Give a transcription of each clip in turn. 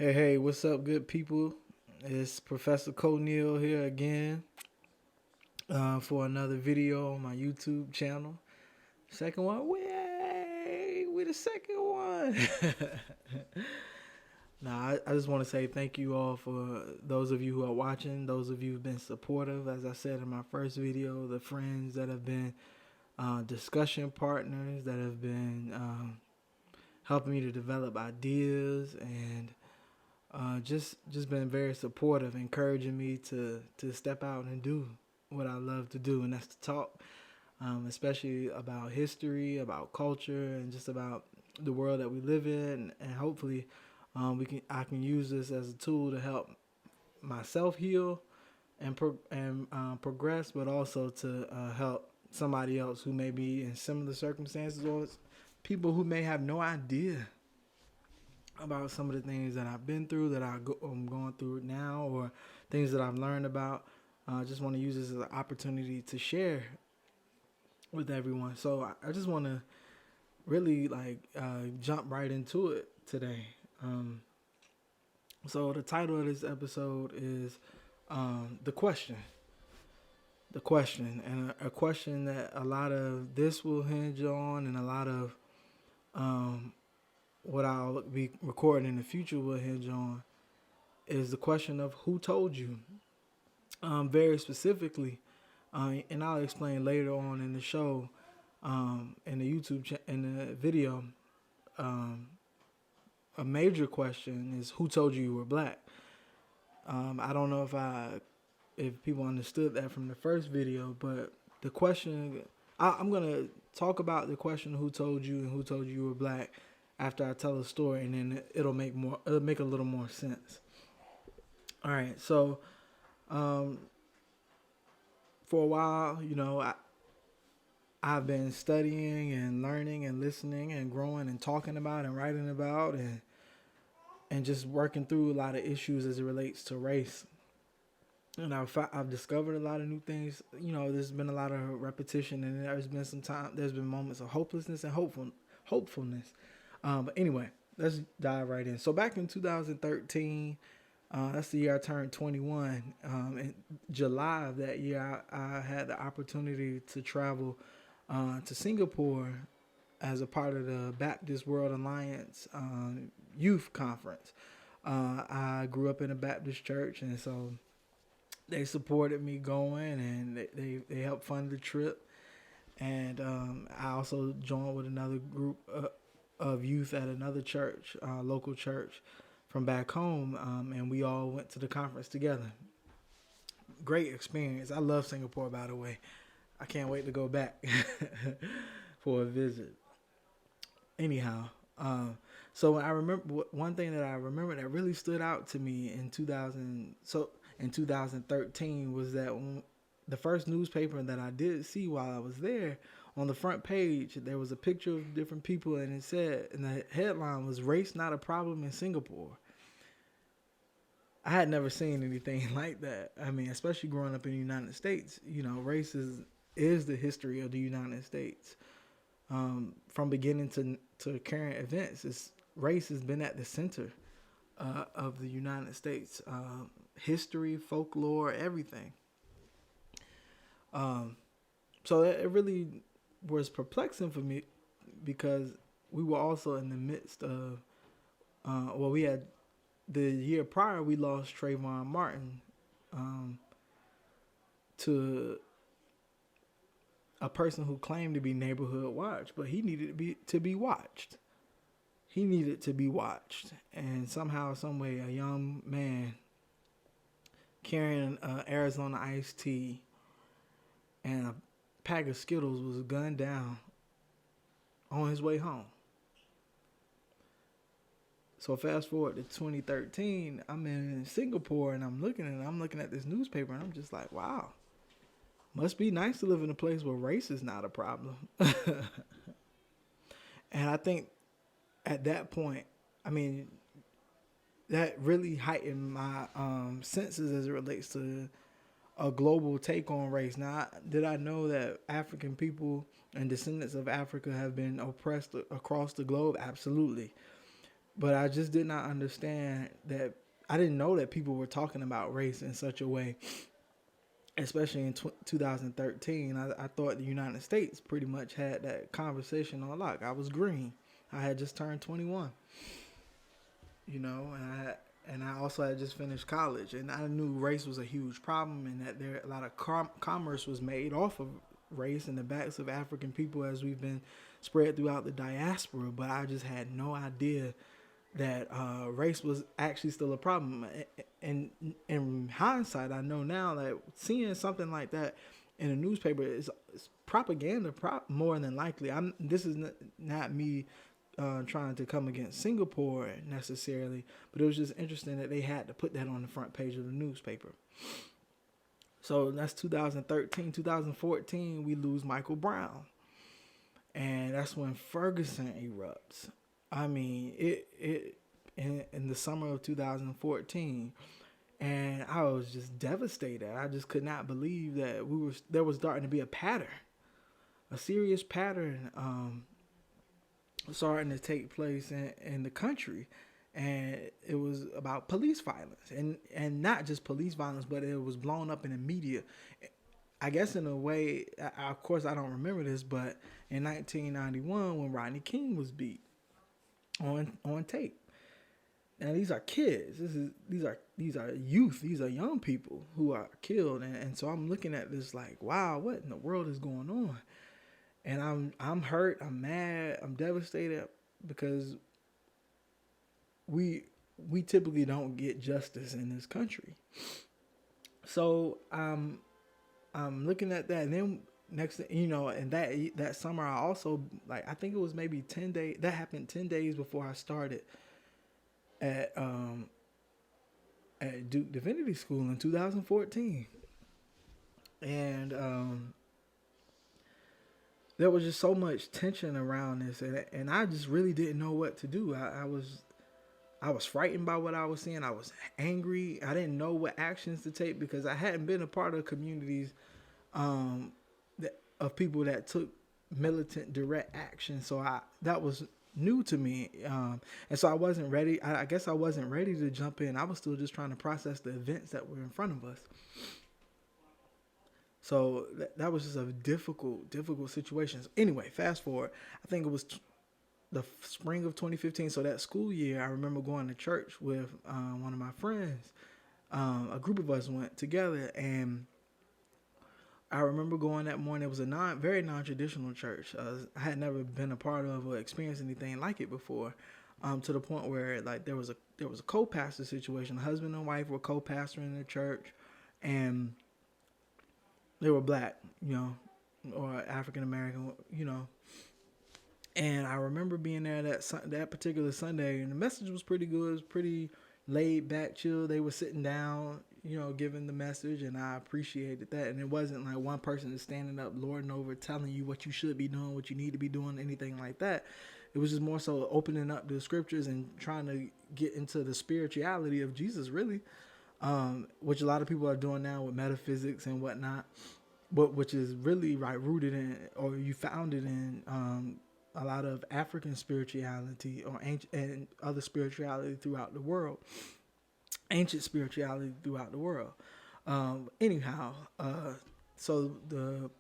Hey, what's up, good people? It's Professor Coneal here again for another video on my YouTube channel. Second one, we the second one. I just want to say thank you all for those of you who are watching, those of you who've been supportive. As I said in my first video, the friends that have been discussion partners that have been helping me to develop ideas and just been very supportive, encouraging me to step out and do what I love to do, and that's to talk, especially about history, about culture, and just about the world that we live in. And hopefully, I can use this as a tool to help myself heal and progress, but also to help somebody else who may be in similar circumstances or people who may have no idea about some of the things that I've been through, that I'm going through now, or things that I've learned about. I just want to use this as an opportunity to share with everyone. So I just want to really jump right into it today. So the title of this episode is the question. The question, and a question that a lot of this will hinge on, and a lot of what I'll be recording in the future will hinge on, is the question of who told you. Very specifically, and I'll explain later on in the show, in the in the video. Um, a major question is who told you were black. I don't know if people understood that from the first video, but the question I'm gonna talk about the question who told you and who told you were black after I tell a story, and then it'll make a little more sense. All right, so um, for a while, I've been studying and learning and listening and growing and talking about and writing about and just working through a lot of issues as it relates to race. And I've discovered a lot of new things. There's been a lot of repetition, and there's been moments of hopelessness and hopefulness. But anyway, let's dive right in. So back in 2013, that's the year I turned 21. In July of that year, I had the opportunity to travel to Singapore as a part of the Baptist World Alliance youth conference. I grew up in a Baptist church, and so they supported me going, and they helped fund the trip. And I also joined with another group of youth at another church, local church from back home, and we all went to the conference together. Great experience. I love Singapore, by the way. I can't wait to go back for a visit. Anyhow, so I remember one thing that I remember that really stood out to me in 2013 was that the first newspaper that I did see while I was there, on the front page there was a picture of different people, and it said, and the headline was "Race Not a Problem in Singapore." I had never seen anything like that. I mean, especially growing up in the United States, race is the history of the United States. From beginning to current events, race has been at the center of the United States. History, folklore, everything. So it really was perplexing for me, because we were also in the midst of, we had, the year prior, we lost Trayvon Martin to a person who claimed to be neighborhood watch, but he needed to be watched. He needed to be watched, and somehow, some way, a young man carrying Arizona iced tea and a pack of Skittles was gunned down on his way home. So fast forward to 2013, I'm in Singapore, and I'm looking at this newspaper, and I'm just like, wow, must be nice to live in a place where race is not a problem. And I think at that point, I mean, that really heightened my senses as it relates to a global take on race. Now, did I know that African people and descendants of Africa have been oppressed across the globe? Absolutely. But I just did not understand that. I didn't know that people were talking about race in such a way, especially in 2013. I thought the United States pretty much had that conversation on lock. I was green. I had just turned 21, and I also had just finished college, and I knew race was a huge problem, and that there a lot of commerce was made off of race and the backs of African people as we've been spread throughout the diaspora. But I just had no idea that race was actually still a problem. And in hindsight, I know now that seeing something like that in a newspaper is propaganda, more than likely. This is not me trying to come against Singapore necessarily, but it was just interesting that they had to put that on the front page of the newspaper. So that's 2013. 2014, we lose Michael Brown. And that's when Ferguson erupts. I mean, it in the summer of 2014, and I was just devastated. I just could not believe that there was starting to be a pattern, a serious pattern, starting to take place in the country, and it was about police violence, and not just police violence, but it was blown up in the media. I guess in a way, of course, I don't remember this, but in 1991, when Rodney King was beat on tape. Now these are kids. These are youth. These are young people who are killed, and so I'm looking at this like, wow, what in the world is going on? And I'm hurt. I'm mad. I'm devastated because we typically don't get justice in this country. So I'm looking at that, and then next, and that summer I also, I think it was maybe 10 days. That happened 10 days before I started at Duke Divinity School in 2014, and there was just so much tension around this, and I just really didn't know what to do. I was frightened by what I was seeing. I was angry. I didn't know what actions to take because I hadn't been a part of communities of people that took militant direct action. So that was new to me, and so I wasn't ready. I guess I wasn't ready to jump in. I was still just trying to process the events that were in front of us. So that was just a difficult situation. Anyway, fast forward. I think it was the spring of 2015. So that school year, I remember going to church with one of my friends. A group of us went together, and I remember going that morning. It was a very non-traditional church. I had never been a part of or experienced anything like it before, to the point where there was a co-pastor situation. The husband and wife were co-pastoring the church, and they were black, or African American, And I remember being there that particular Sunday, and the message was pretty good. It was pretty laid back, chill. They were sitting down, giving the message, and I appreciated that. And it wasn't like one person is standing up, lording over, telling you what you should be doing, what you need to be doing, anything like that. It was just more so opening up the scriptures and trying to get into the spirituality of Jesus, really, which a lot of people are doing now with metaphysics and whatnot, but which is really rooted in, or you found it in, a lot of African spirituality or ancient and other spirituality throughout the world, ancient spirituality throughout the world. So the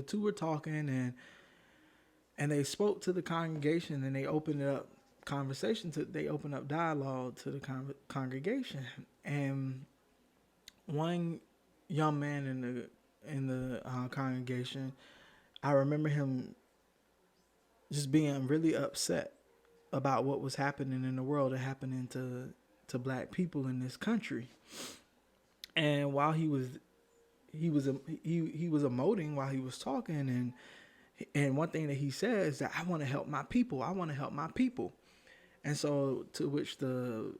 two were talking, and they spoke to the congregation, and they opened up conversation they opened up dialogue to the congregation. And one young man in the congregation, I remember him just being really upset about what was happening in the world and happening to black people in this country. And while he was emoting while he was talking, and one thing that he said is that I want to help my people. I want to help my people. And so to which the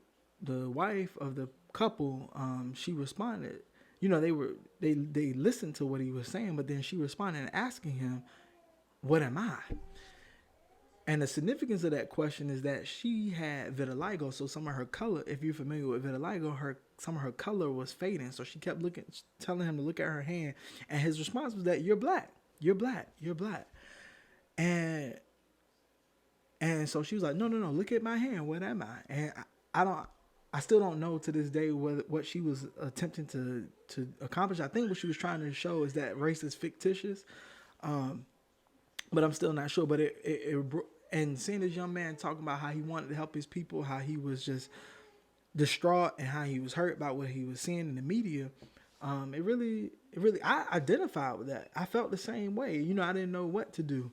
wife of the couple, she responded. They listened to what he was saying, but then she responded and asking him, "What am I?" And the significance of that question is that she had vitiligo, so some of her color, if you're familiar with vitiligo, some of her color was fading. So she kept telling him to look at her hand, and his response was that you're black, you're black, you're black. And And so she was like, no, look at my hand. What am I? And I don't, I still don't know to this day what she was attempting to accomplish. I think what she was trying to show is that race is fictitious, but I'm still not sure. But and seeing this young man talking about how he wanted to help his people, how he was just distraught, and how he was hurt by what he was seeing in the media, I identified with that. I felt the same way. I didn't know what to do.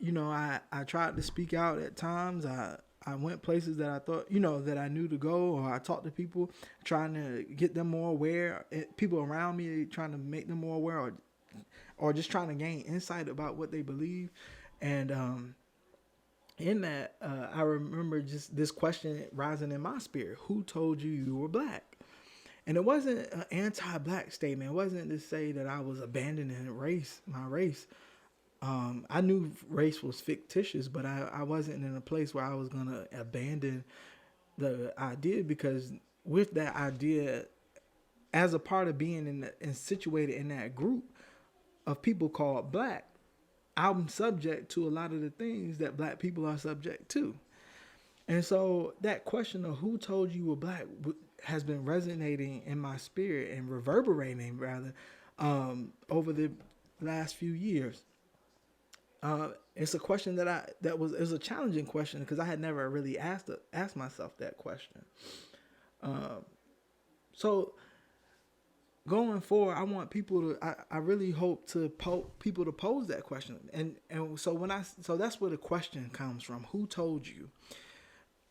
I tried to speak out at times. I went places that I thought, that I knew to go, or I talked to people trying to get them more aware, people around me trying to make them more aware, or just trying to gain insight about what they believe. And in that, I remember just this question rising in my spirit: who told you you were black? And it wasn't an anti-black statement. It wasn't to say that I was abandoning my race. I knew race was fictitious, but I wasn't in a place where I was going to abandon the idea, because with that idea, as a part of being situated in that group of people called black, I'm subject to a lot of the things that black people are subject to. And so that question of who told you were black has been resonating in my spirit and reverberating rather over the last few years. It's a question it was a challenging question, because I had never really asked myself that question. So going forward, I want people to. I really hope to people to pose that question, and so that's where the question comes from. Who told you?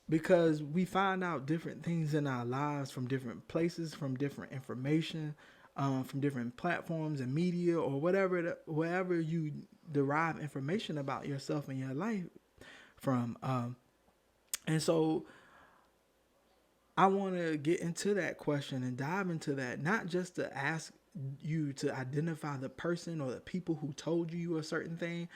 Because we find out different things in our lives from different places, from different information, from different platforms and media, or wherever you derive information about yourself and your life from. And so I want to get into that question and dive into that, not just to ask you to identify the person or the people who told you a certain thing,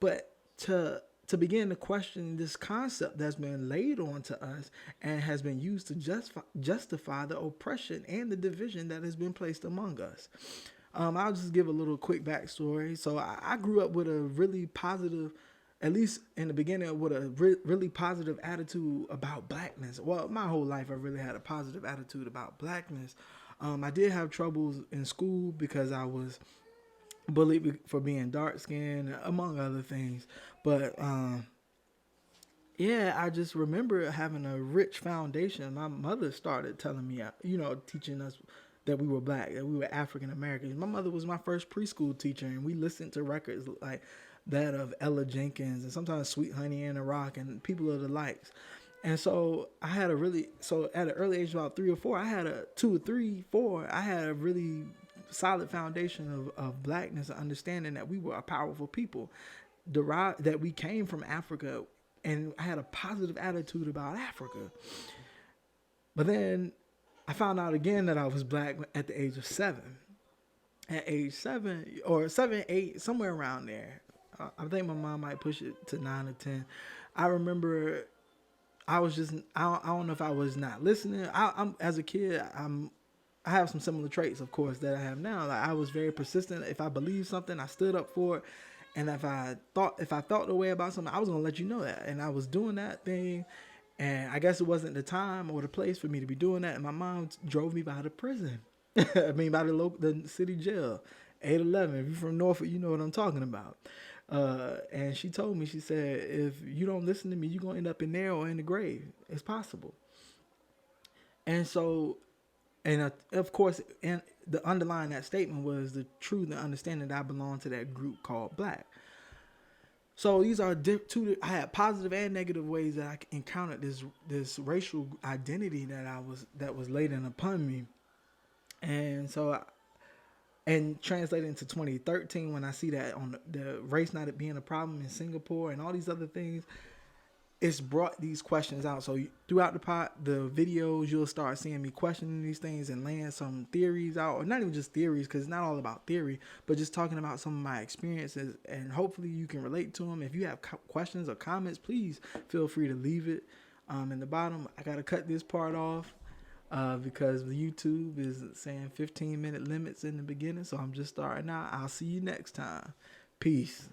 but to begin to question this concept that's been laid onto us and has been used to justify the oppression and the division that has been placed among us. I'll just give a little quick backstory. So I grew up with a really positive, at least in the beginning, with a really positive attitude about blackness. Well, my whole life I really had a positive attitude about blackness. I did have troubles in school because I was bullied for being dark skinned, among other things. But I just remember having a rich foundation. My mother started telling me, teaching us that we were black, that we were African Americans. My mother was my first preschool teacher, and we listened to records like that of Ella Jenkins and sometimes Sweet Honey in the Rock and people of the likes. And so at an early age, about 3 or 4, I had a really solid foundation of blackness, and understanding that we were a powerful people, that we came from Africa, and I had a positive attitude about Africa. But then I found out again that I was black at the age of 7. At age 7 or 7, 8, somewhere around there. I think my mom might push it to 9 or 10. I remember I don't know if I was not listening. I'm as a kid, I have some similar traits, of course, that I have now. Like, I was very persistent. If I believed something, I stood up for it. And if I felt the way about something, I was going to let you know that. And I was doing that thing. And I guess it wasn't the time or the place for me to be doing that. And my mom drove me by the prison. By the city jail. 811. If you're from Norfolk, you know what I'm talking about. And she told me, she said, if you don't listen to me, you're going to end up in there or in the grave. It's possible. And so, of course, and the underlying that statement was the truth and understanding that I belong to that group called black. So these are I had positive and negative ways that I encountered this racial identity that was laden upon me. And so, and translated into 2013, when I see that on the race not being a problem in Singapore and all these other things, it's brought these questions out. So throughout the videos, you'll start seeing me questioning these things and laying some theories out, or not even just theories, because it's not all about theory, but just talking about some of my experiences, and hopefully you can relate to them. If you have questions or comments, please feel free to leave it in the bottom. I got to cut this part off because the YouTube is saying 15-minute limits in the beginning, so I'm just starting out. I'll see you next time. Peace.